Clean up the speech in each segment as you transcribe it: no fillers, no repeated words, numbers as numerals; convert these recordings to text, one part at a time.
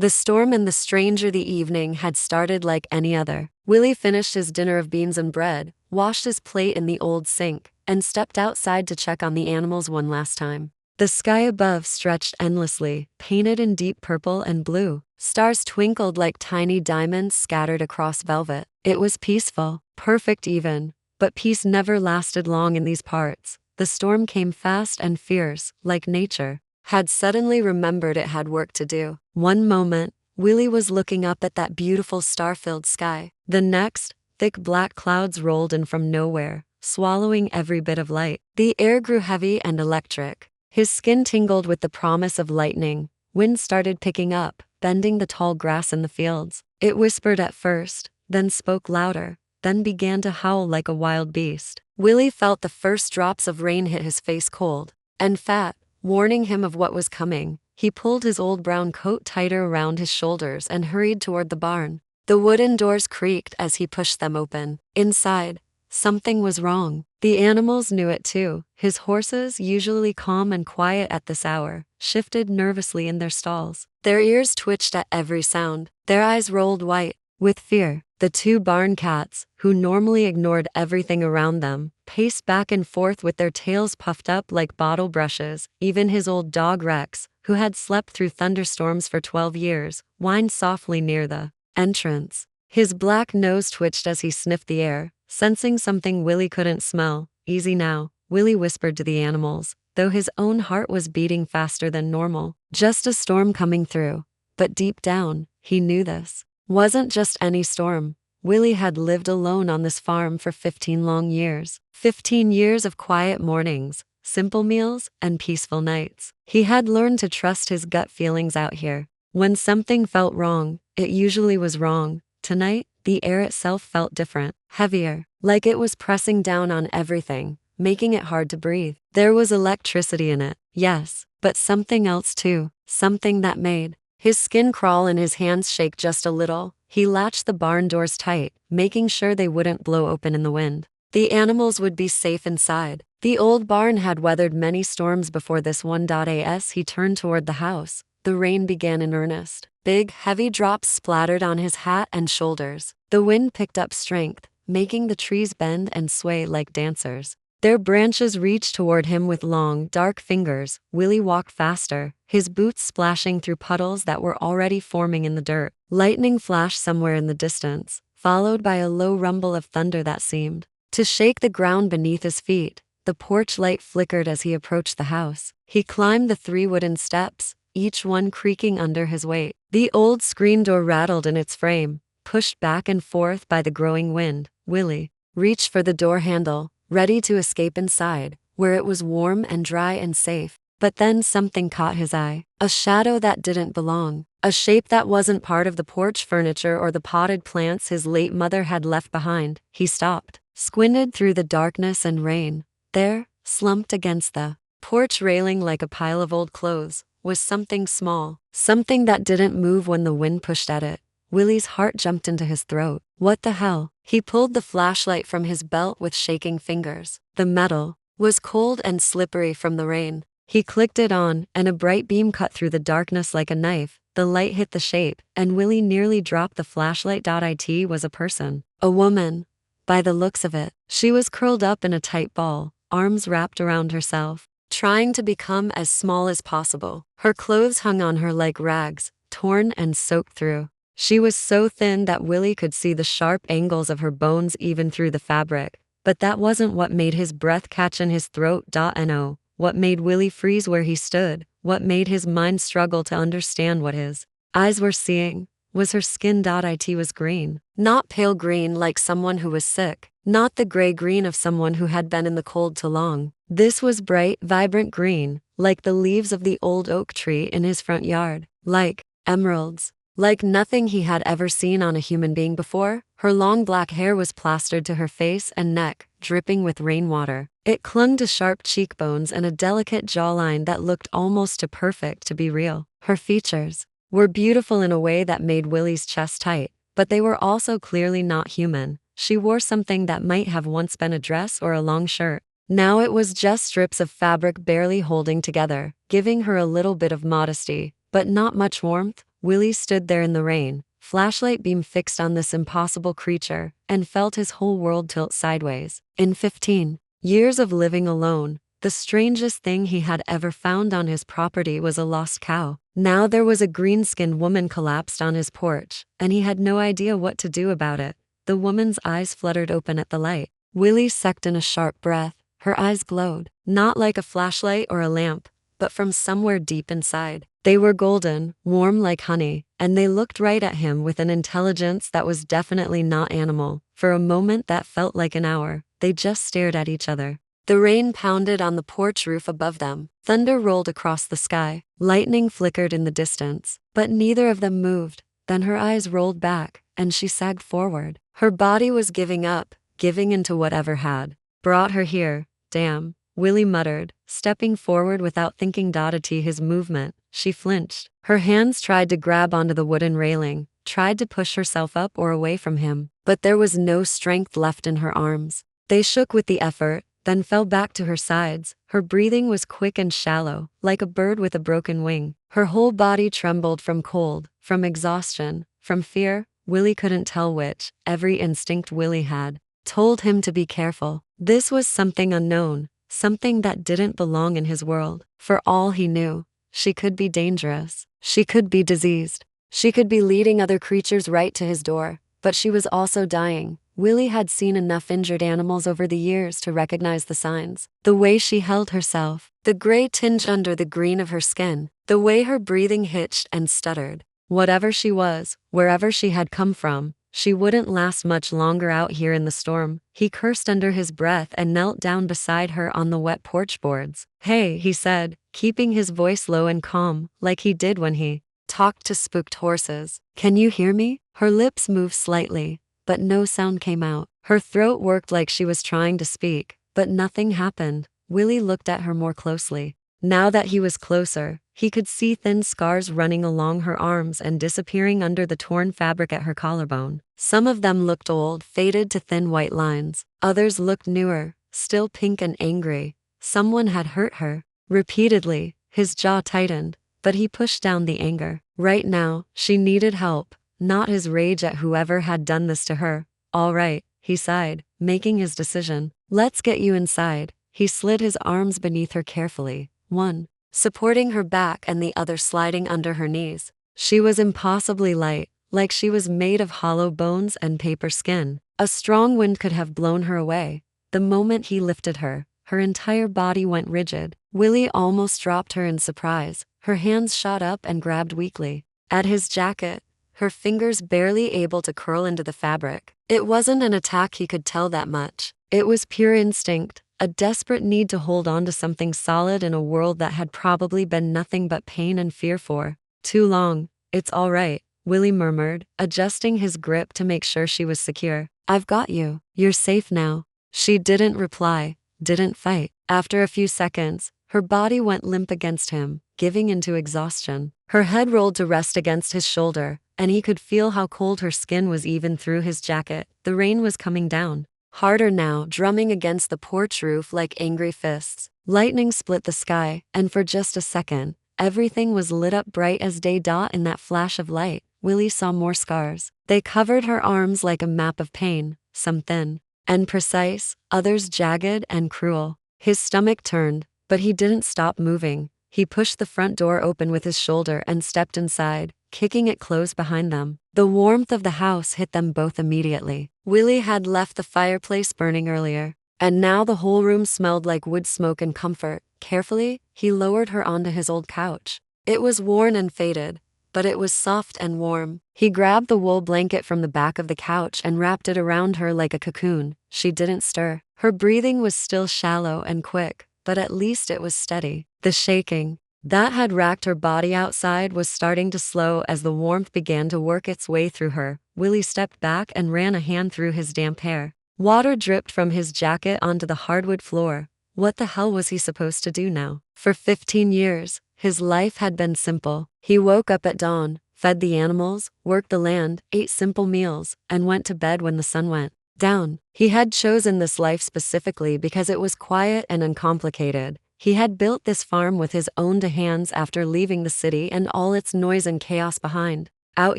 The storm and the stranger the evening had started like any other. Willie finished his dinner of beans and bread, washed his plate in the old sink, and stepped outside to check on the animals one last time. The sky above stretched endlessly, painted in deep purple and blue. Stars twinkled like tiny diamonds scattered across velvet. It was peaceful, perfect even, but peace never lasted long in these parts. The storm came fast and fierce, like nature had suddenly remembered it had work to do. One moment, Willie was looking up at that beautiful star-filled sky. The next, thick black clouds rolled in from nowhere, swallowing every bit of light. The air grew heavy and electric. His skin tingled with the promise of lightning. Wind started picking up, bending the tall grass in the fields. It whispered at first, then spoke louder, then began to howl like a wild beast. Willie felt the first drops of rain hit his face cold and fat, warning him of what was coming. He pulled his old brown coat tighter around his shoulders and hurried toward the barn. The wooden doors creaked as he pushed them open. Inside, something was wrong. The animals knew it too. His horses, usually calm and quiet at this hour, shifted nervously in their stalls. Their ears twitched at every sound. Their eyes rolled white with fear. The two barn cats, who normally ignored everything around them, paced back and forth with their tails puffed up like bottle brushes. Even his old dog Rex, who had slept through thunderstorms for 12 years, whined softly near the entrance. His black nose twitched as he sniffed the air, sensing something Willie couldn't smell. Easy now, Willie whispered to the animals, though his own heart was beating faster than normal. Just a storm coming through. But deep down, he knew this wasn't just any storm. Willie had lived alone on this farm for 15 long years. 15 years of quiet mornings, simple meals, and peaceful nights. He had learned to trust his gut feelings out here. When something felt wrong, it usually was wrong. Tonight, the air itself felt different, heavier, like it was pressing down on everything, making it hard to breathe. There was electricity in it, yes, but something else too, something that made his skin crawl and his hands shake just a little. He latched the barn doors tight, making sure they wouldn't blow open in the wind. The animals would be safe inside. The old barn had weathered many storms before this one. As he turned toward the house, the rain began in earnest. Big, heavy drops splattered on his hat and shoulders. The wind picked up strength, making the trees bend and sway like dancers. Their branches reached toward him with long, dark fingers. Willie walked faster, his boots splashing through puddles that were already forming in the dirt. Lightning flashed somewhere in the distance, followed by a low rumble of thunder that seemed to shake the ground beneath his feet. The porch light flickered as he approached the house. He climbed the 3 wooden steps, each one creaking under his weight. The old screen door rattled in its frame, pushed back and forth by the growing wind. Willie reached for the door handle, ready to escape inside, where it was warm and dry and safe. But then something caught his eye. A shadow that didn't belong. A shape that wasn't part of the porch furniture or the potted plants his late mother had left behind. He stopped, squinted through the darkness and rain. There, slumped against the porch railing like a pile of old clothes, was something small. Something that didn't move when the wind pushed at it. Willie's heart jumped into his throat. What the hell? He pulled the flashlight from his belt with shaking fingers. The metal was cold and slippery from the rain. He clicked it on, and a bright beam cut through the darkness like a knife. The light hit the shape, and Willie nearly dropped the flashlight. It was a person. A woman. By the looks of it, she was curled up in a tight ball, arms wrapped around herself, trying to become as small as possible. Her clothes hung on her like rags, torn and soaked through. She was so thin that Willie could see the sharp angles of her bones even through the fabric. But that wasn't what made his breath catch in his throat. No. What made Willie freeze where he stood, what made his mind struggle to understand what his eyes were seeing, was her skin. It was green. Not pale green like someone who was sick. Not the gray green of someone who had been in the cold too long. This was bright, vibrant green, like the leaves of the old oak tree in his front yard. Like emeralds. Like nothing he had ever seen on a human being before. Her long black hair was plastered to her face and neck, dripping with rainwater. It clung to sharp cheekbones and a delicate jawline that looked almost too perfect to be real. Her features were beautiful in a way that made Willie's chest tight, but they were also clearly not human. She wore something that might have once been a dress or a long shirt. Now it was just strips of fabric barely holding together, giving her a little bit of modesty, but not much warmth. Willie stood there in the rain, flashlight beam fixed on this impossible creature, and felt his whole world tilt sideways. In 15 years of living alone, the strangest thing he had ever found on his property was a lost cow. Now there was a green-skinned woman collapsed on his porch, and he had no idea what to do about it. The woman's eyes fluttered open at the light. Willie sucked in a sharp breath. Her eyes glowed, not like a flashlight or a lamp, but from somewhere deep inside. They were golden, warm like honey, and they looked right at him with an intelligence that was definitely not animal. For a moment that felt like an hour, they just stared at each other. The rain pounded on the porch roof above them. Thunder rolled across the sky. Lightning flickered in the distance, but neither of them moved. Then her eyes rolled back, and she sagged forward. Her body was giving up, giving into whatever had brought her here. Damn, Willie muttered, stepping forward without thinking. His movement. She flinched. Her hands tried to grab onto the wooden railing, tried to push herself up or away from him, but there was no strength left in her arms. They shook with the effort, then fell back to her sides. Her breathing was quick and shallow, like a bird with a broken wing. Her whole body trembled from cold, from exhaustion, from fear. Willie couldn't tell which. Every instinct Willie had told him to be careful. This was something unknown, something that didn't belong in his world. For all he knew, she could be dangerous. She could be diseased. She could be leading other creatures right to his door. But she was also dying. Willie had seen enough injured animals over the years to recognize the signs. The way she held herself, the gray tinge under the green of her skin, the way her breathing hitched and stuttered. Whatever she was, wherever she had come from, she wouldn't last much longer out here in the storm. He cursed under his breath and knelt down beside her on the wet porch boards. "Hey," he said, keeping his voice low and calm, like he did when he talked to spooked horses. "Can you hear me?" Her lips moved slightly, but no sound came out. Her throat worked like she was trying to speak, but nothing happened. Willie looked at her more closely. Now that he was closer, he could see thin scars running along her arms and disappearing under the torn fabric at her collarbone. Some of them looked old, faded to thin white lines. Others looked newer, still pink and angry. Someone had hurt her. Repeatedly, his jaw tightened, but he pushed down the anger. Right now, she needed help, not his rage at whoever had done this to her. "All right," he sighed, making his decision. "Let's get you inside." He slid his arms beneath her carefully, one supporting her back and the other sliding under her knees. She was impossibly light, like she was made of hollow bones and paper skin. A strong wind could have blown her away. The moment he lifted her, her entire body went rigid. Willie almost dropped her in surprise. Her hands shot up and grabbed weakly at his jacket, her fingers barely able to curl into the fabric. It wasn't an attack, he could tell that much. It was pure instinct, a desperate need to hold on to something solid in a world that had probably been nothing but pain and fear for too long. "It's all right," Willie murmured, adjusting his grip to make sure she was secure. "I've got you. You're safe now." She didn't reply, didn't fight. After a few seconds, her body went limp against him, giving into exhaustion. Her head rolled to rest against his shoulder, and he could feel how cold her skin was even through his jacket. The rain was coming down, harder now, drumming against the porch roof like angry fists. Lightning split the sky, and for just a second, everything was lit up bright as day. In that flash of light, Willie saw more scars. They covered her arms like a map of pain, some thin and precise, others jagged and cruel. His stomach turned, but he didn't stop moving. He pushed the front door open with his shoulder and stepped inside, kicking it closed behind them. The warmth of the house hit them both immediately. Willie had left the fireplace burning earlier, and now the whole room smelled like wood smoke and comfort. Carefully, he lowered her onto his old couch. It was worn and faded, but it was soft and warm. He grabbed the wool blanket from the back of the couch and wrapped it around her like a cocoon. She didn't stir. Her breathing was still shallow and quick, but at least it was steady. The shaking that had racked her body outside was starting to slow as the warmth began to work its way through her. Willie stepped back and ran a hand through his damp hair. Water dripped from his jacket onto the hardwood floor. What the hell was he supposed to do now? For 15 years, his life had been simple. He woke up at dawn, fed the animals, worked the land, ate simple meals, and went to bed when the sun went down. He had chosen this life specifically because it was quiet and uncomplicated. He had built this farm with his own hands after leaving the city and all its noise and chaos behind. Out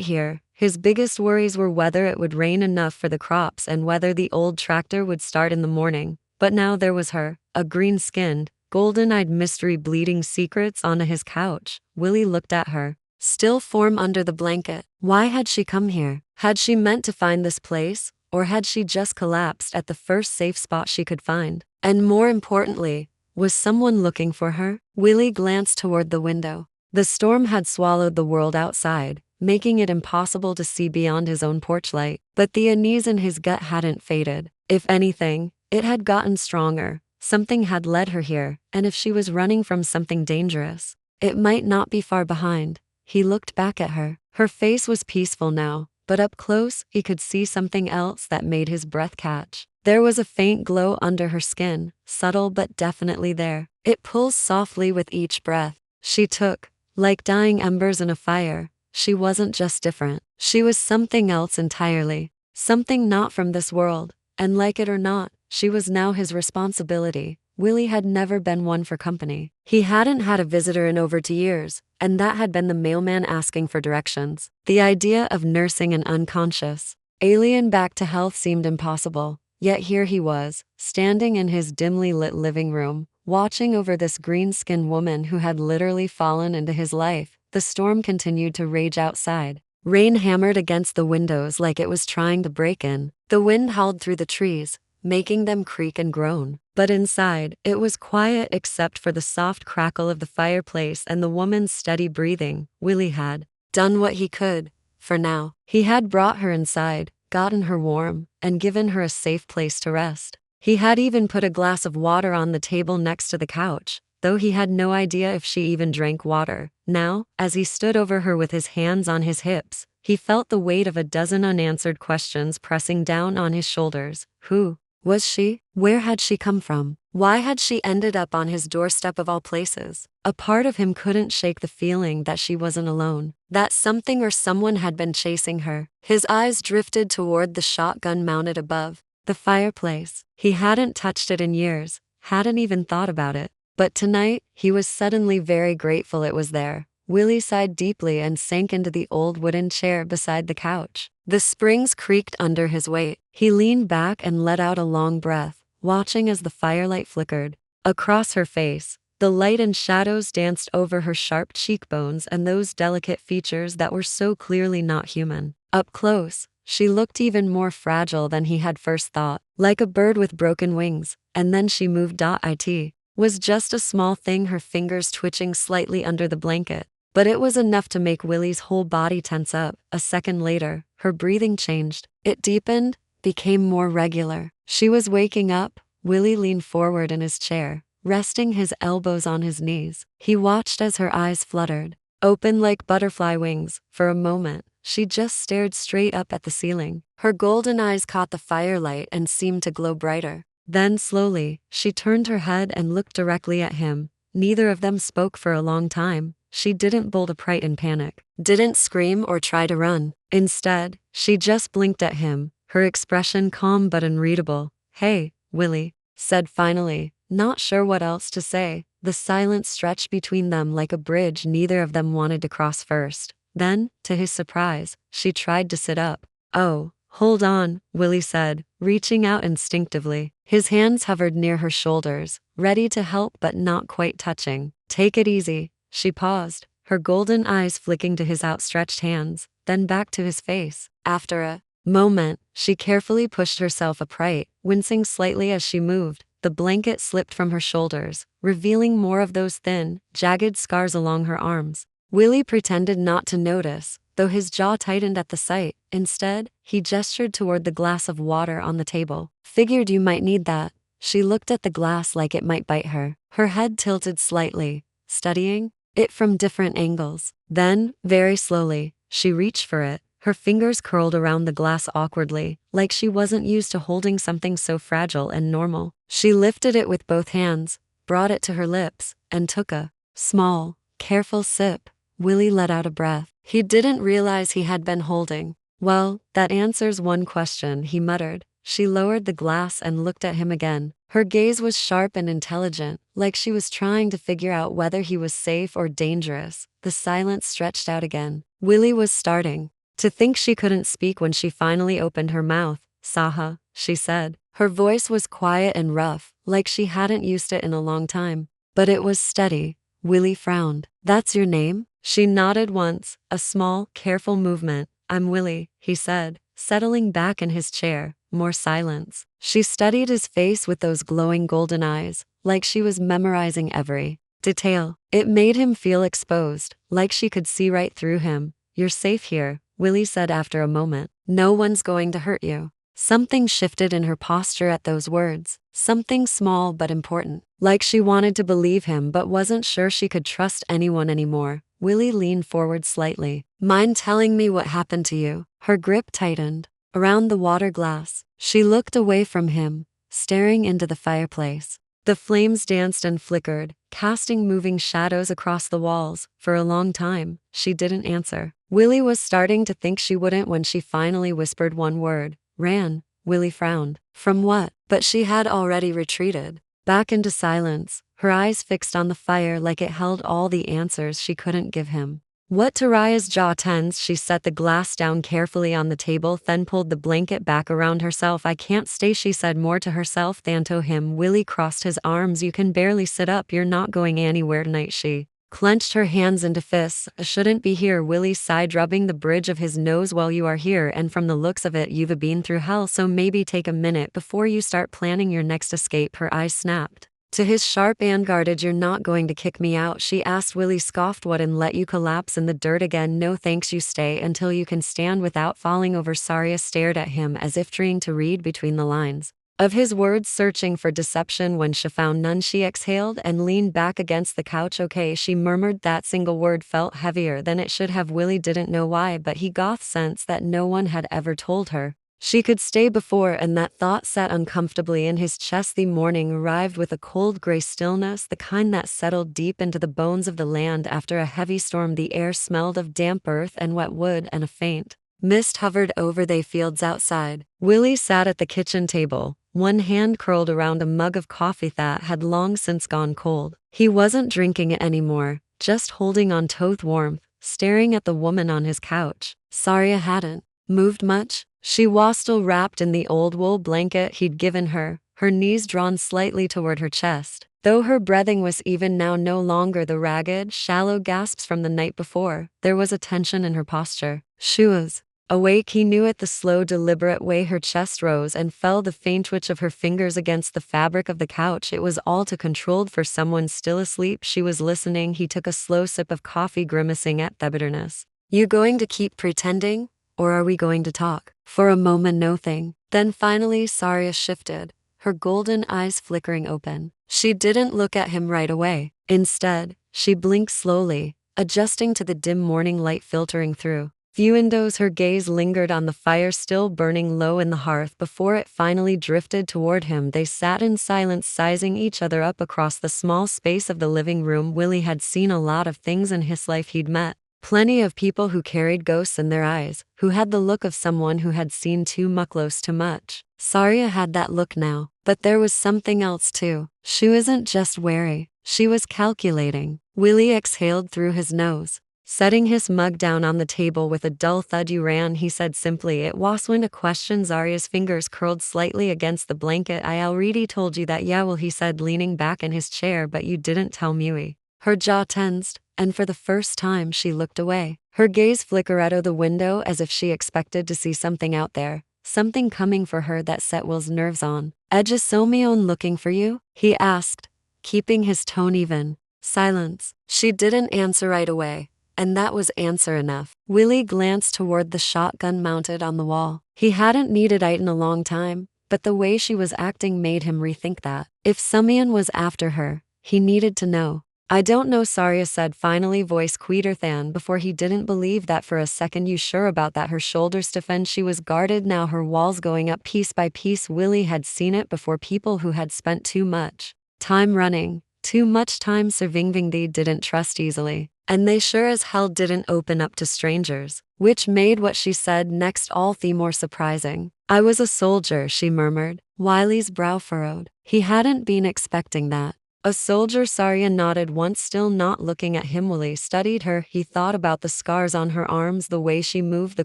here, his biggest worries were whether it would rain enough for the crops and whether the old tractor would start in the morning. But now there was her, a green-skinned, golden-eyed mystery bleeding secrets onto his couch. Willie looked at her, still form under the blanket. Why had she come here? Had she meant to find this place, or had she just collapsed at the first safe spot she could find? And more importantly, was someone looking for her? Willie glanced toward the window. The storm had swallowed the world outside, making it impossible to see beyond his own porch light. But the unease in his gut hadn't faded. If anything, it had gotten stronger. Something had led her here, and if she was running from something dangerous, it might not be far behind. He looked back at her. Her face was peaceful now, but up close, he could see something else that made his breath catch. There was a faint glow under her skin, subtle but definitely there. It pulsed softly with each breath she took, like dying embers in a fire. She wasn't just different. She was something else entirely. Something not from this world. And like it or not, she was now his responsibility. Willie had never been one for company. He hadn't had a visitor in over 2 years, and that had been the mailman asking for directions. The idea of nursing an unconscious alien back to health seemed impossible. Yet here he was, standing in his dimly lit living room, watching over this green-skinned woman who had literally fallen into his life. The storm continued to rage outside. Rain hammered against the windows like it was trying to break in. The wind howled through the trees, making them creak and groan. But inside, it was quiet except for the soft crackle of the fireplace and the woman's steady breathing. Willie had done what he could, for now. He had brought her inside, gotten her warm, and given her a safe place to rest. He had even put a glass of water on the table next to the couch, though he had no idea if she even drank water. Now, as he stood over her with his hands on his hips, he felt the weight of a dozen unanswered questions pressing down on his shoulders. Who was she? Where had she come from? Why had she ended up on his doorstep of all places? A part of him couldn't shake the feeling that she wasn't alone, that something or someone had been chasing her. His eyes drifted toward the shotgun mounted above the fireplace. He hadn't touched it in years, hadn't even thought about it. But tonight, he was suddenly very grateful it was there. Willie sighed deeply and sank into the old wooden chair beside the couch. The springs creaked under his weight. He leaned back and let out a long breath, watching as the firelight flickered across her face. The light and shadows danced over her sharp cheekbones and those delicate features that were so clearly not human. Up close, she looked even more fragile than he had first thought, like a bird with broken wings. And then she moved. It was just a small thing, her fingers twitching slightly under the blanket. But it was enough to make Willie's whole body tense up. A second later, her breathing changed. It deepened, became more regular. She was waking up. Willie leaned forward in his chair, resting his elbows on his knees. He watched as her eyes fluttered, open like butterfly wings. For a moment, she just stared straight up at the ceiling. Her golden eyes caught the firelight and seemed to glow brighter. Then slowly, she turned her head and looked directly at him. Neither of them spoke for a long time. She didn't bolt upright in panic, didn't scream or try to run. Instead, she just blinked at him, her expression calm but unreadable. "Hey, Willie," said finally, not sure what else to say. The silence stretched between them like a bridge neither of them wanted to cross first. Then, to his surprise, she tried to sit up. "Oh, hold on," Willie said, reaching out instinctively. His hands hovered near her shoulders, ready to help but not quite touching. "Take it easy." She paused, her golden eyes flicking to his outstretched hands, then back to his face. After a moment, she carefully pushed herself upright, wincing slightly as she moved. The blanket slipped from her shoulders, revealing more of those thin, jagged scars along her arms. Willie pretended not to notice, though his jaw tightened at the sight. Instead, he gestured toward the glass of water on the table. "Figured you might need that." She looked at the glass like it might bite her, her head tilted slightly, studying it from different angles. Then, very slowly, she reached for it, her fingers curled around the glass awkwardly, like she wasn't used to holding something so fragile and normal. She lifted it with both hands, brought it to her lips, and took a small, careful sip. Willie let out a breath. He didn't realize he had been holding. "Well, that answers one question," he muttered. She lowered the glass and looked at him again. Her gaze was sharp and intelligent, like she was trying to figure out whether he was safe or dangerous. The silence stretched out again. Willie was starting to think she couldn't speak when she finally opened her mouth. "Saha," she said. Her voice was quiet and rough, like she hadn't used it in a long time. But it was steady. Willie frowned. "That's your name?" She nodded once, a small, careful movement. "I'm Willie," he said, settling back in his chair. More silence. She studied his face with those glowing golden eyes, like she was memorizing every detail. It made him feel exposed, like she could see right through him. "You're safe here," Willie said after a moment. "No one's going to hurt you." Something shifted in her posture at those words. Something small but important. Like she wanted to believe him but wasn't sure she could trust anyone anymore. Willie leaned forward slightly. "Mind telling me what happened to you?" Her grip tightened around the water glass. She looked away from him, staring into the fireplace. The flames danced and flickered, casting moving shadows across the walls. For a long time, she didn't answer. Willie was starting to think she wouldn't when she finally whispered one word. "Ran." Willie frowned. "From what?" But she had already retreated back into silence, her eyes fixed on the fire like it held all the answers she couldn't give him. What? Taraya's jaw tensed. She set the glass down carefully on the table, then pulled the blanket back around herself. "I can't stay," she said more to herself than to him. Willie crossed his arms. "You can barely sit up. You're not going anywhere tonight." She clenched her hands into fists. "I shouldn't be here," Willie sighed, rubbing the bridge of his nose. "Well, you are here, and from the looks of it, you've been through hell, so maybe take a minute before you start planning your next escape." Her eyes snapped to his sharp and guarded. "You're not going to kick me out?" she asked. Willie scoffed. "What, and let you collapse in the dirt again?" "No thanks, you stay until you can stand without falling over." Saria stared at him as if trying to read between the lines of his words, searching for deception. When she found none, she exhaled and leaned back against the couch. "Okay," she murmured. That single word felt heavier than it should have. Willie didn't know why, but he got the sense that no one had ever told her she could stay before, and that thought sat uncomfortably in his chest. The morning arrived with a cold gray stillness, the kind that settled deep into the bones of the land after a heavy storm. The air smelled of damp earth and wet wood, and a faint mist hovered over the fields outside. Willie sat at the kitchen table, one hand curled around a mug of coffee that had long since gone cold. He wasn't drinking it anymore, just holding on to the warmth, staring at the woman on his couch. Saria hadn't moved much. She was still wrapped in the old wool blanket he'd given her, her knees drawn slightly toward her chest. Though her breathing was even now, no longer the ragged, shallow gasps from the night before, there was a tension in her posture. She was awake, he knew it, the slow, deliberate way her chest rose and fell, the faint twitch of her fingers against the fabric of the couch. It was all too controlled for someone still asleep. She was listening. He took a slow sip of coffee, grimacing at the bitterness. "You going to keep pretending? Or are we going to talk?" For a moment, nothing. Then finally, Saria shifted, her golden eyes flickering open. She didn't look at him right away. Instead, she blinked slowly, adjusting to the dim morning light filtering through the windows. Her gaze lingered on the fire still burning low in the hearth before it finally drifted toward him. They sat in silence, sizing each other up across the small space of the living room. Willie had seen a lot of things in his life. He'd met plenty of people who carried ghosts in their eyes, who had the look of someone who had seen too much. Saria had that look now, but there was something else too. She wasn't just wary, she was calculating. Willie exhaled through his nose, setting his mug down on the table with a dull thud. "You ran," he said simply. It wasn't a question. Zaria's fingers curled slightly against the blanket. "I already told you that." "Yeah, well," he said, leaning back in his chair. "But you didn't tell me." Her jaw tensed, and for the first time she looked away. Her gaze flickered out of the window as if she expected to see something out there, something coming for her that set Will's nerves on edge. "Is Somion looking for you?" he asked, keeping his tone even. Silence. She didn't answer right away, and that was answer enough. Willie glanced toward the shotgun mounted on the wall. He hadn't needed it in a long time, but the way she was acting made him rethink that. If Somion was after her, he needed to know. "I don't know," Saria said finally, voice quieter than before. He didn't believe that for a second. "You sure about that?" Her shoulders stiffened. She was guarded now, her walls going up piece by piece. Willie had seen it before. People who had spent too much time running, too much time surviving, they didn't trust easily. And they sure as hell didn't open up to strangers, which made what she said next all the more surprising. I was a soldier, she murmured. Wiley's brow furrowed. He hadn't been expecting that. A soldier, Saria nodded, once still not looking at him. Wiley studied her. He thought about the scars on her arms, the way she moved, the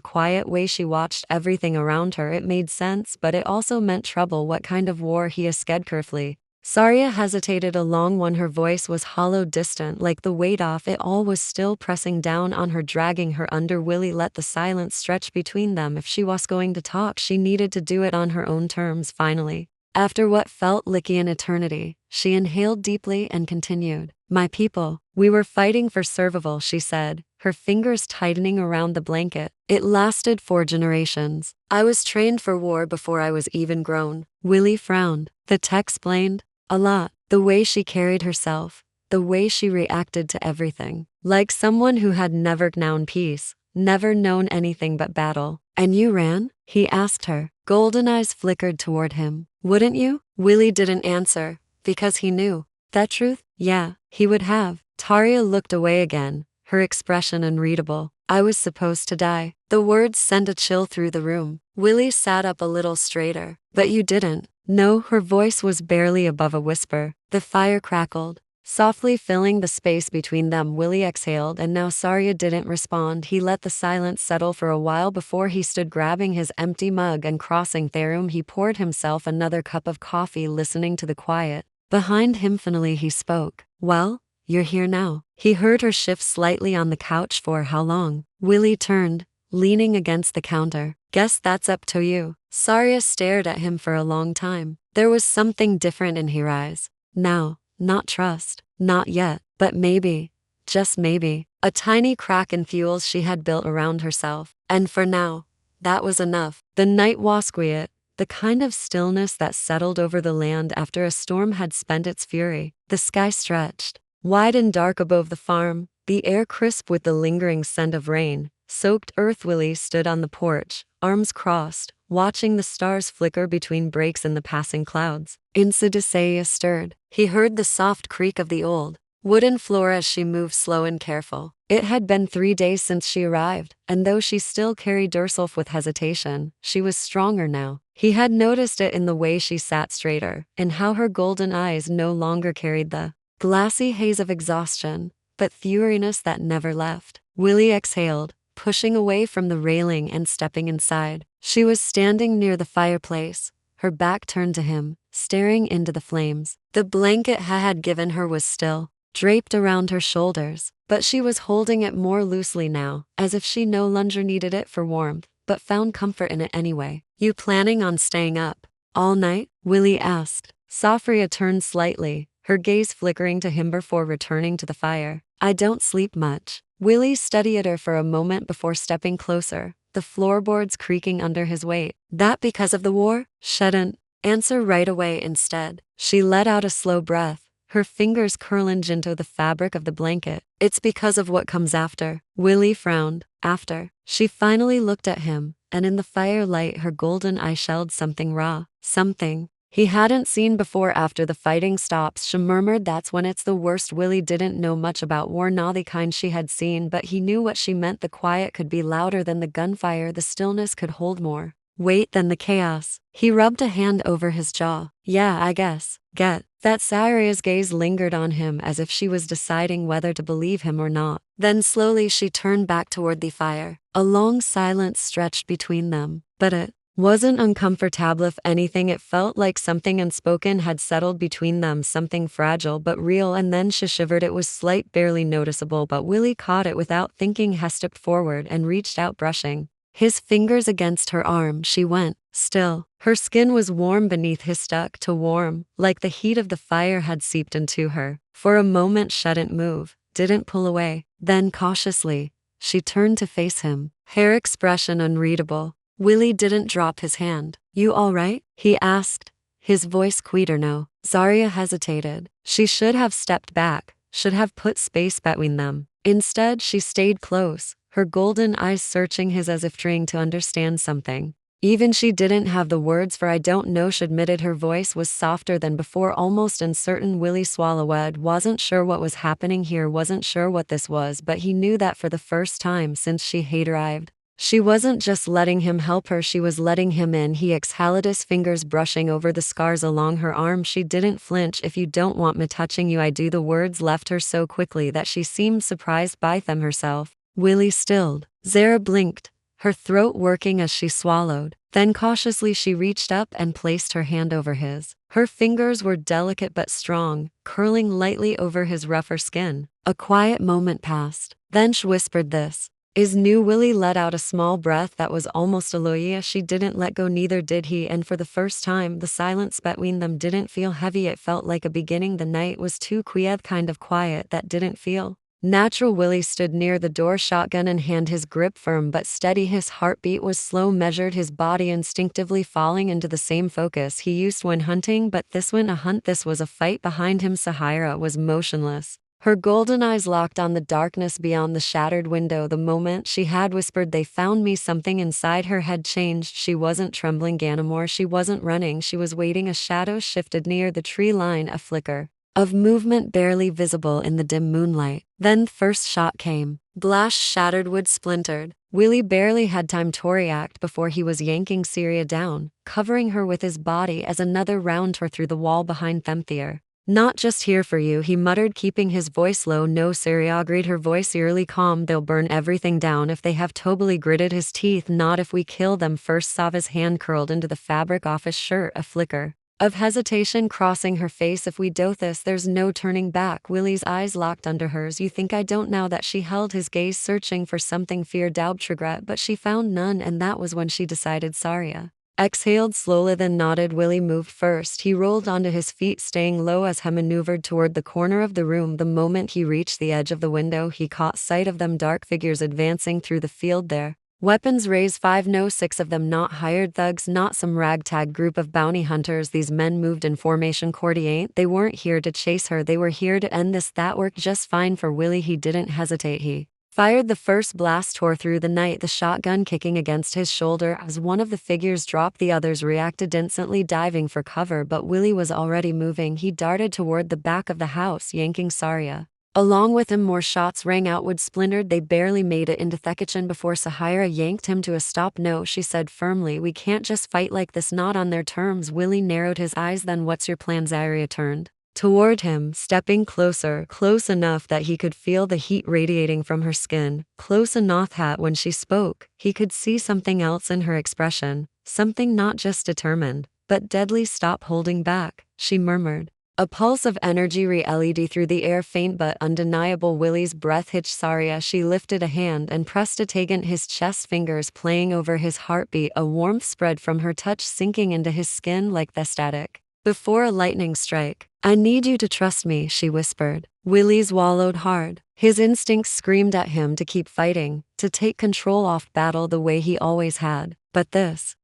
quiet way she watched everything around her. It made sense, but it also meant trouble. What kind of war? He asked carefully. Saria hesitated a long one. Her voice was hollow, distant, like the weight off it all was still pressing down on her, dragging her under. Willie let the silence stretch between them. If she was going to talk, she needed to do it on her own terms. Finally, after what felt like an eternity, she inhaled deeply and continued. My people, we were fighting for survival, she said, her fingers tightening around the blanket. It lasted 4 generations. I was trained for war before I was even grown. Willie frowned. The tech explained. A lot. The way she carried herself, the way she reacted to everything. Like someone who had never known peace, never known anything but battle. And you ran? He asked her. Golden eyes flickered toward him. Wouldn't you? Willie didn't answer, because he knew. That truth? Yeah, he would have. Taria looked away again, her expression unreadable. I was supposed to die. The words sent a chill through the room. Willie sat up a little straighter. But you didn't. No, her voice was barely above a whisper. The fire crackled, softly filling the space between them. Willie exhaled, and now Saria didn't respond. He let the silence settle for a while before he stood, grabbing his empty mug and crossing the room. He poured himself another cup of coffee, listening to the quiet. Behind him, finally he spoke. Well, you're here now. He heard her shift slightly on the couch. For how long? Willie turned, leaning against the counter. Guess that's up to you. Saria stared at him for a long time. There was something different in her eyes. Now, not trust, not yet, but maybe, just maybe, a tiny crack in fuels she had built around herself. And for now, that was enough. The night was quiet, the kind of stillness that settled over the land after a storm had spent its fury. The sky stretched, wide and dark above the farm, the air crisp with the lingering scent of rain. Soaked earth. Willie stood on the porch, arms crossed, watching the stars flicker between breaks in the passing clouds. Insidious stirred. He heard the soft creak of the old wooden floor as she moved, slow and careful. It had been 3 days since she arrived, and though she still carried herself with hesitation, she was stronger now. He had noticed it in the way she sat straighter, in how her golden eyes no longer carried the glassy haze of exhaustion, but weariness that never left. Willie exhaled, pushing away from the railing and stepping inside. She was standing near the fireplace, her back turned to him, staring into the flames. The blanket he had given her was still draped around her shoulders, but she was holding it more loosely now, as if she no longer needed it for warmth, but found comfort in it anyway. You planning on staying up all night? Willie asked. Saria turned slightly, her gaze flickering to him before returning to the fire. I don't sleep much. Willie studied her for a moment before stepping closer, the floorboards creaking under his weight. That because of the war? Shouldn't answer right away. Instead, she let out a slow breath, her fingers curling into the fabric of the blanket. It's because of what comes after. Willie frowned. After? She finally looked at him, and in the firelight her golden eye shelled something raw, something he hadn't seen before. After the fighting stops, she murmured, that's when it's the worst. Willie didn't know much about war, not the kind she had seen, but he knew what she meant. The quiet could be louder than the gunfire, the stillness could hold more weight than the chaos. He rubbed a hand over his jaw. Yeah, I guess. Get that. Saria's gaze lingered on him as if she was deciding whether to believe him or not. Then slowly she turned back toward the fire. A long silence stretched between them, but it wasn't uncomfortable. If anything, it felt like something unspoken had settled between them, something fragile but real. And then she shivered. It was slight, barely noticeable, but Willie caught it without thinking. He stepped forward and reached out, brushing his fingers against her arm. She went still. Her skin was warm beneath his, stuck to warm, like the heat of the fire had seeped into her. For a moment she didn't move, didn't pull away. Then cautiously, she turned to face him, her expression unreadable. Willie didn't drop his hand. You all right? He asked, his voice quieter now. Saria hesitated. She should have stepped back, should have put space between them. Instead, she stayed close, her golden eyes searching his as if trying to understand something. Even she didn't have the words for I don't know, she admitted. Her voice was softer than before, almost uncertain. Willie swallowed, wasn't sure what was happening here, wasn't sure what this was, but he knew that for the first time since she had arrived, She wasn't just letting him help her, she was letting him in. He exhaled, his fingers brushing over the scars along her arm. She didn't flinch. "If you don't want me touching you, I do." The words left her so quickly that she seemed surprised by them herself. Willie stilled. Zara blinked, her throat working as she swallowed. Then cautiously she reached up and placed her hand over his. Her fingers were delicate but strong, curling lightly over his rougher skin. A quiet moment passed. Then she whispered, "This is new." Willie let out a small breath that was almost a loya. She didn't let go, neither did he, and for the first time, the silence between them didn't feel heavy. It felt like a beginning. The night was too quiet, kind of quiet that didn't feel natural. Willie stood near the door, shotgun in hand, his grip firm but steady. His heartbeat was slow, measured, his body instinctively falling into the same focus he used when hunting, but this wasn't a hunt, this was a fight. Behind him, Sahira was motionless, her golden eyes locked on the darkness beyond the shattered window. The moment she had whispered, "They found me," something inside her had changed. She wasn't trembling anymore, she wasn't running, she was waiting. A shadow shifted near the tree line, a flicker of movement barely visible in the dim moonlight. Then the first shot came. Blast, shattered wood splintered. Willie barely had time to react before he was yanking Syria down, covering her with his body as another round tore through the wall behind them. "They're not just here for you," he muttered, keeping his voice low. "No," Syria agreed, her voice eerily calm. "They'll burn everything down if they have." Tobally gritted his teeth. "Not if we kill them first." Sava's hand curled into the fabric off his shirt, a flicker of hesitation crossing her face. "If we do this, there's no turning back." Willie's eyes locked under hers. "You think I don't know that?" She held his gaze, searching for something, fear, doubt, regret, but she found none, and that was when she decided. Saria exhaled slowly, then nodded. Willie moved first. He rolled onto his feet, staying low as he maneuvered toward the corner of the room. The moment he reached the edge of the window, he caught sight of them, dark figures advancing through the field there. Weapons raised, 5, no 6 of them, not hired thugs, not some ragtag group of bounty hunters. These men moved in formation coordinate. They weren't here to chase her, they were here to end this. That worked just fine for Willie. He didn't hesitate. He fired. The first blast tore through the night, the shotgun kicking against his shoulder. As one of the figures dropped, the others reacted instantly, diving for cover, but Willie was already moving. He darted toward the back of the house, yanking Saria along with him. More shots rang out, wood splintered. They barely made it into the kitchen before Sahira yanked him to a stop. "No," she said firmly, "we can't just fight like this, not on their terms." Willie narrowed his eyes. "Then what's your plan?" Zaria turned toward him, stepping closer, close enough that he could feel the heat radiating from her skin, close enough that when she spoke, he could see something else in her expression, something not just determined, but deadly. "Stop holding back," she murmured. A pulse of energy re-LED through the air, faint but undeniable. Willie's breath hitched. "Saria." She lifted a hand and pressed it against his chest, fingers playing over his heartbeat. A warmth spread from her touch, sinking into his skin like the static before a lightning strike. "I need you to trust me," she whispered. Willie swallowed hard. His instincts screamed at him to keep fighting, to take control of battle the way he always had. But this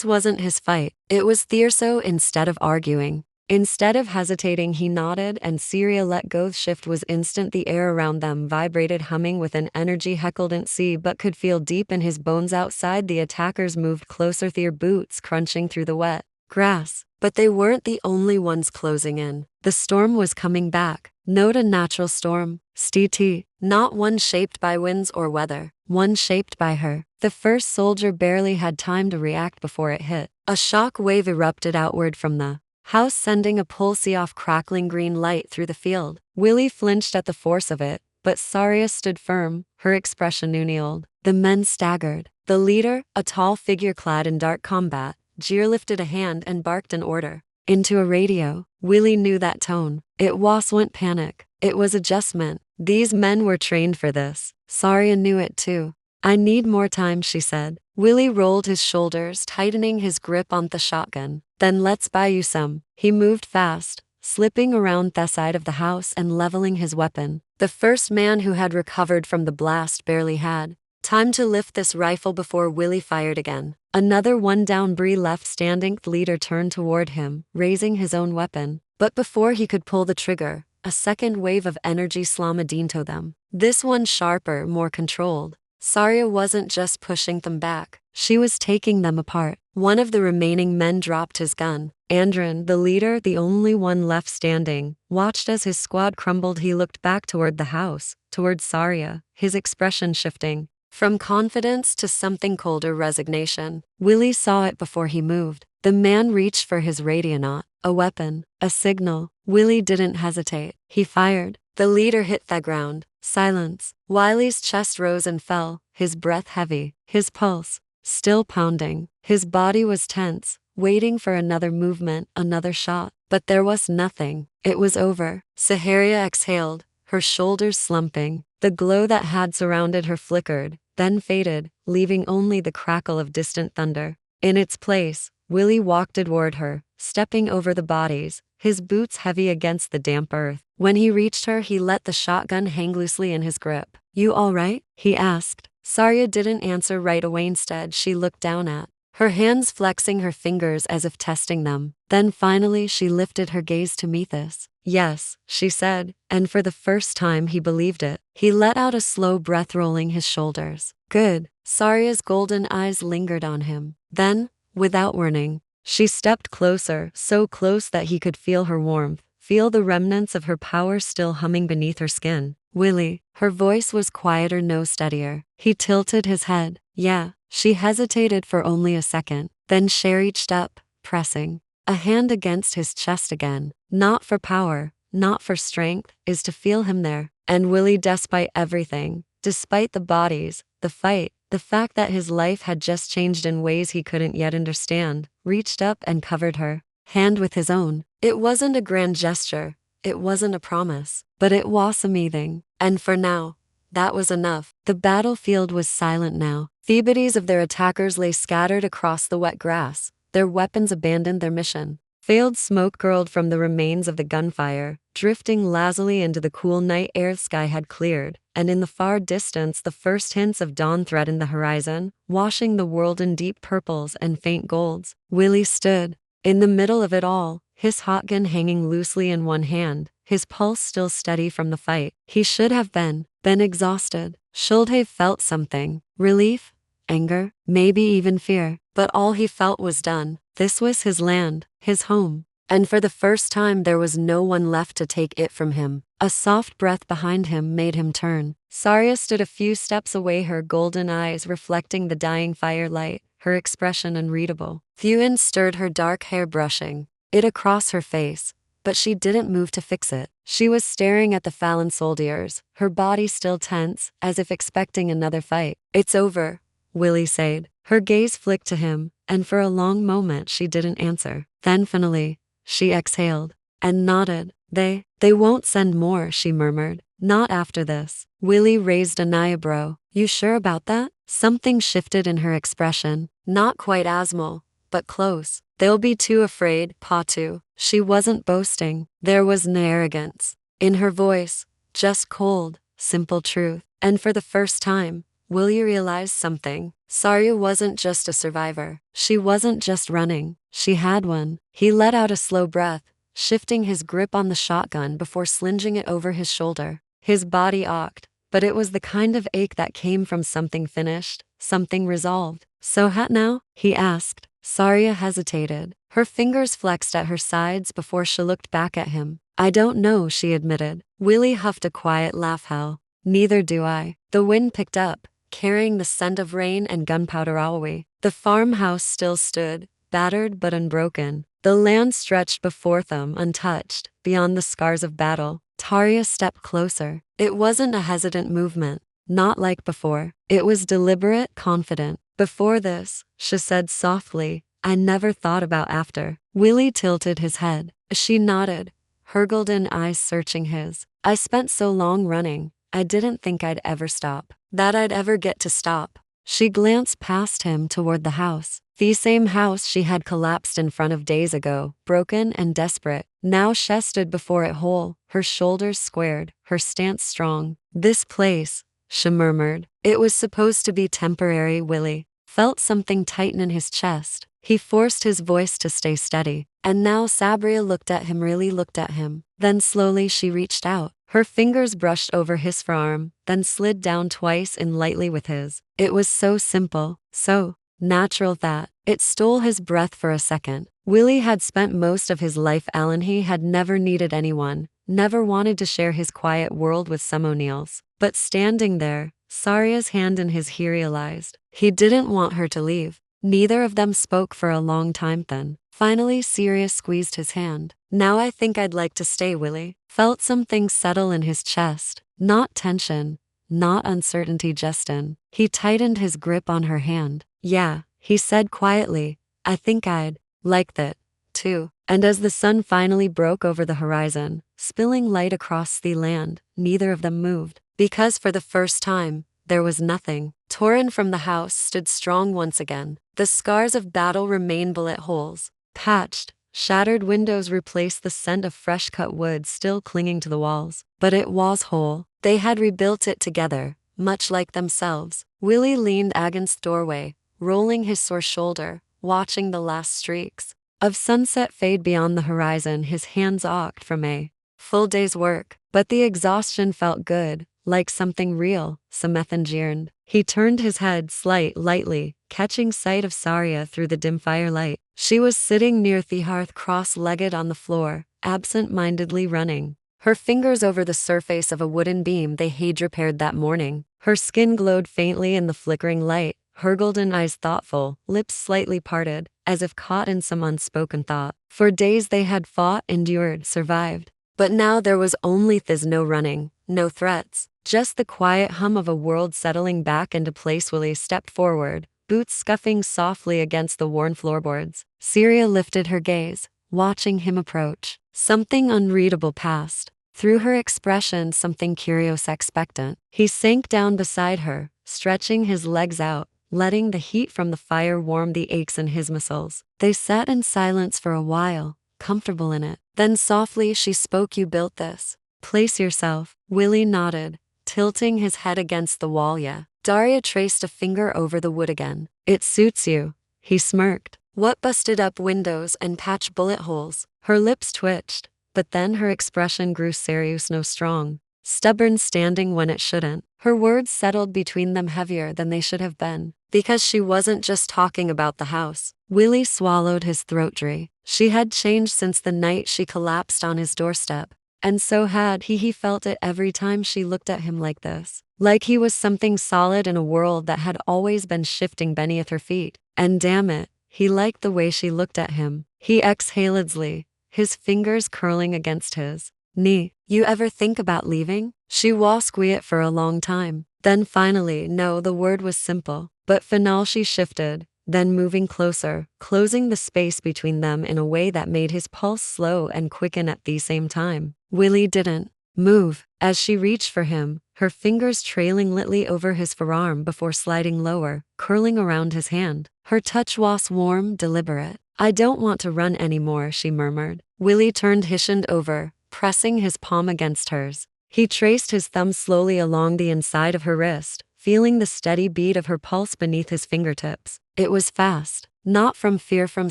wasn't his fight. It was theirs. So instead of arguing, instead of hesitating, he nodded, and Syria let go. The shift was instant. The air around them vibrated, humming with an energy he couldn't see but could feel deep in his bones. Outside, the attackers moved closer, their boots crunching through the wet grass. But they weren't the only ones closing in. The storm was coming back. Not a natural storm, STT, not one shaped by winds or weather, one shaped by her. The first soldier barely had time to react before it hit. A shock wave erupted outward from the house, sending a pulse of crackling green light through the field. Willie flinched at the force of it, but Saria stood firm, her expression unhealed. The men staggered. The leader, a tall figure clad in dark combat, Jir, lifted a hand and barked an order into a radio. Willie knew that tone. It wasn't panic. It was adjustment. These men were trained for this. Saria knew it too. "I need more time," she said. Willie rolled his shoulders, tightening his grip on the shotgun. "Then let's buy you some." He moved fast, slipping around the side of the house and leveling his weapon. The first man who had recovered from the blast barely had time to lift this rifle before Willie fired again. Another one down. Bree left standing. The leader turned toward him, raising his own weapon. But before he could pull the trigger, a second wave of energy slammed into them. This one sharper, more controlled. Saria wasn't just pushing them back, she was taking them apart. One of the remaining men dropped his gun. Andrin, the leader, the only one left standing, watched as his squad crumbled. He looked back toward the house, toward Saria, his expression shifting. From confidence to something colder, resignation. Willie saw it before he moved. The man reached for his radionaut, a weapon, a signal. Willie didn't hesitate. He fired. The leader hit the ground. Silence. Wiley's chest rose and fell, his breath heavy, his pulse still pounding. His body was tense, waiting for another movement, another shot. But there was nothing. It was over. Saharia exhaled, her shoulders slumping. The glow that had surrounded her flickered, then faded, leaving only the crackle of distant thunder. In its place, Willie walked toward her, stepping over the bodies, his boots heavy against the damp earth. When he reached her, he let the shotgun hang loosely in his grip. "You all right?" he asked. Saria didn't answer right away. Instead, she looked down at her hands, flexing her fingers as if testing them. Then finally she lifted her gaze to Methus. "Yes," she said, and for the first time he believed it. He let out a slow breath, rolling his shoulders. "Good." Saria's golden eyes lingered on him. Then, without warning, she stepped closer, so close that he could feel her warmth, feel the remnants of her power still humming beneath her skin. "Willie." Her voice was quieter, no steadier. He tilted his head. "Yeah." She hesitated for only a second. Then she reached up, pressing a hand against his chest again. Not for power, not for strength, is to feel him there. And Willie, despite everything, despite the bodies, the fight, the fact that his life had just changed in ways he couldn't yet understand, reached up and covered her hand with his own. It wasn't a grand gesture, it wasn't a promise, but it was amazing. And for now, that was enough. The battlefield was silent now. The bodies of their attackers lay scattered across the wet grass, their weapons abandoned, their mission. Veiled smoke curled from the remains of the gunfire, drifting lazily into the cool night air. The sky had cleared, and in the far distance the first hints of dawn threatened the horizon, washing the world in deep purples and faint golds. Willie stood in the middle of it all, his shotgun hanging loosely in one hand, his pulse still steady from the fight. He should have been exhausted. Should have felt something. Relief, anger, maybe even fear. But all he felt was done. This was his land, his home. And for the first time there was no one left to take it from him. A soft breath behind him made him turn. Saria stood a few steps away, her golden eyes reflecting the dying firelight, her expression unreadable. Thuan stirred her dark hair, brushing it across her face, but she didn't move to fix it. She was staring at the fallen soldiers, her body still tense, as if expecting another fight. "It's over," Willie said. Her gaze flicked to him, and for a long moment she didn't answer. Then finally, she exhaled and nodded. They won't send more," she murmured. "Not after this." Willie raised an eyebrow. "You sure about that?" Something shifted in her expression. Not quite Asmal, but close. "They'll be too afraid, Patu." She wasn't boasting. There was no arrogance in her voice, just cold, simple truth. And for the first time, Willie realized something. Saria wasn't just a survivor. She wasn't just running. She had one. He let out a slow breath, shifting his grip on the shotgun before slinging it over his shoulder. His body ached, but it was the kind of ache that came from something finished, something resolved. "So hot now?" he asked. Saria hesitated. Her fingers flexed at her sides before she looked back at him. "I don't know," she admitted. Willie huffed a quiet laugh. "Hell, neither do I." The wind picked up, carrying the scent of rain and gunpowder away. The farmhouse still stood, battered but unbroken. The land stretched before them untouched, beyond the scars of battle. Taria stepped closer. It wasn't a hesitant movement, not like before. It was deliberate, confident. "Before this," she said softly, "I never thought about after." Willie tilted his head. She nodded, her golden eyes searching his. "I spent so long running, I didn't think I'd ever stop. That I'd ever get to stop." She glanced past him toward the house. The same house she had collapsed in front of days ago, broken and desperate. Now she stood before it whole, her shoulders squared, her stance strong. "This place," she murmured. "It was supposed to be temporary." Willie felt something tighten in his chest. He forced his voice to stay steady. And now Sabria looked at him, really looked at him. Then slowly she reached out. Her fingers brushed over his forearm, then slid down twice in lightly with his. It was so simple, so natural that it stole his breath for a second. Willie had spent most of his life alone. He had never needed anyone, never wanted to share his quiet world with some O'Neills. But standing there, Sarya's hand in his he realized. He didn't want her to leave. Neither of them spoke for a long time then. Finally, Sirius squeezed his hand. Now I think I'd like to stay, Willie. Felt something settle in his chest. Not tension, not uncertainty, Justin. He tightened his grip on her hand. Yeah, he said quietly. I think I'd like that, too. And as the sun finally broke over the horizon, spilling light across the land, neither of them moved. Because for the first time, there was nothing. Torin from the house stood strong once again. The scars of battle remained bullet holes. Patched, shattered windows replaced the scent of fresh-cut wood still clinging to the walls. But it was whole. They had rebuilt it together, much like themselves. Willie leaned against the doorway, rolling his sore shoulder, watching the last streaks of sunset fade beyond the horizon. His hands ached from a full day's work, but the exhaustion felt good, like something real. Samantha yearned. He turned his head lightly, catching sight of Sarya through the dim firelight. She was sitting near the hearth, cross-legged on the floor, absent-mindedly running her fingers over the surface of a wooden beam they had repaired that morning. Her skin glowed faintly in the flickering light, her golden eyes thoughtful, lips slightly parted, as if caught in some unspoken thought. For days they had fought, endured, survived. But now there was only no running, no threats, just the quiet hum of a world settling back into place. Willie stepped forward, boots scuffing softly against the worn floorboards. Syria lifted her gaze, watching him approach. Something unreadable passed through her expression, something curious, expectant. He sank down beside her, stretching his legs out, letting the heat from the fire warm the aches in his muscles. They sat in silence for a while, comfortable in it. Then softly she spoke. You built this. Place yourself. Willie nodded, tilting his head against the wall. Yeah. Daria traced a finger over the wood again. It suits you. He smirked. What busted up windows and patched bullet holes? Her lips twitched, but then her expression grew serious, no strong, stubborn, standing when it shouldn't. Her words settled between them heavier than they should have been, because she wasn't just talking about the house. Willie swallowed his throat dry. She had changed since the night she collapsed on his doorstep, and so had he. He felt it every time she looked at him like this, like he was something solid in a world that had always been shifting beneath her feet. And damn it, he liked the way she looked at him. He exhaledly, his fingers curling against his knee. You ever think about leaving? She was quiet for a long time. Then finally, no, the word was simple, but final. She shifted, then moving closer, closing the space between them in a way that made his pulse slow and quicken at the same time. Willie didn't move as she reached for him, her fingers trailing lightly over his forearm before sliding lower, curling around his hand. Her touch was warm, deliberate. I don't want to run anymore, she murmured. Willie turned his hand over, pressing his palm against hers. He traced his thumb slowly along the inside of her wrist, feeling the steady beat of her pulse beneath his fingertips. It was fast, not from fear, from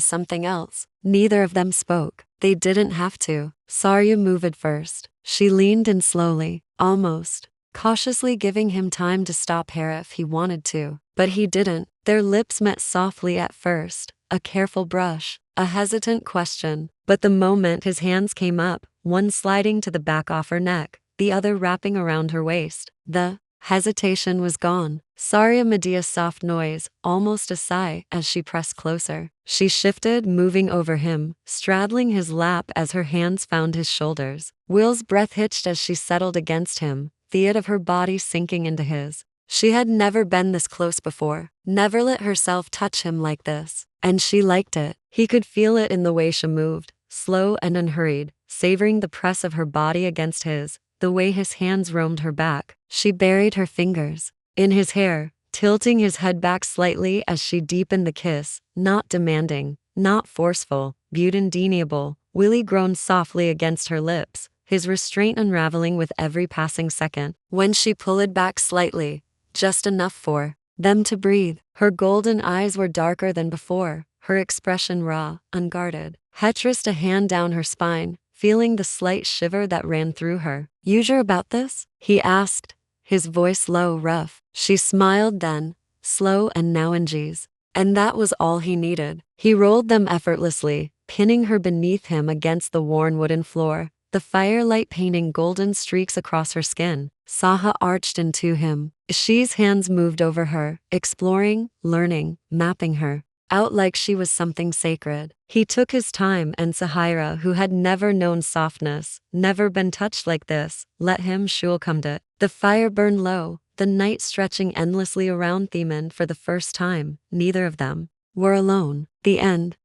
something else. Neither of them spoke. They didn't have to. Sarya moved first. She leaned in slowly, almost cautiously, giving him time to stop her if he wanted to. But he didn't. Their lips met softly at first, a careful brush, a hesitant question. But the moment his hands came up, one sliding to the back of her neck, the other wrapping around her waist, the hesitation was gone. Sarya made a soft noise, almost a sigh, as she pressed closer. She shifted, moving over him, straddling his lap as her hands found his shoulders. Will's breath hitched as she settled against him, the weight of her body sinking into his. She had never been this close before, never let herself touch him like this, and she liked it. He could feel it in the way she moved, slow and unhurried, savoring the press of her body against his, the way his hands roamed her back. She buried her fingers in his hair, tilting his head back slightly as she deepened the kiss, not demanding, not forceful, but undeniable. Willie groaned softly against her lips, his restraint unraveling with every passing second. When she pulled back slightly, just enough for them to breathe, her golden eyes were darker than before, her expression raw, unguarded. He traced a hand down her spine, feeling the slight shiver that ran through her. You sure about this? He asked, his voice low, rough. She smiled then, slow and now in G's. And that was all he needed. He rolled them effortlessly, pinning her beneath him against the worn wooden floor, the firelight painting golden streaks across her skin. Saha arched into him. She's hands moved over her, exploring, learning, mapping her out like she was something sacred. He took his time, and Sahira, who had never known softness, never been touched like this, let him shulcummed it. The fire burned low, the night stretching endlessly around them, and for the first time, neither of them were alone. The end.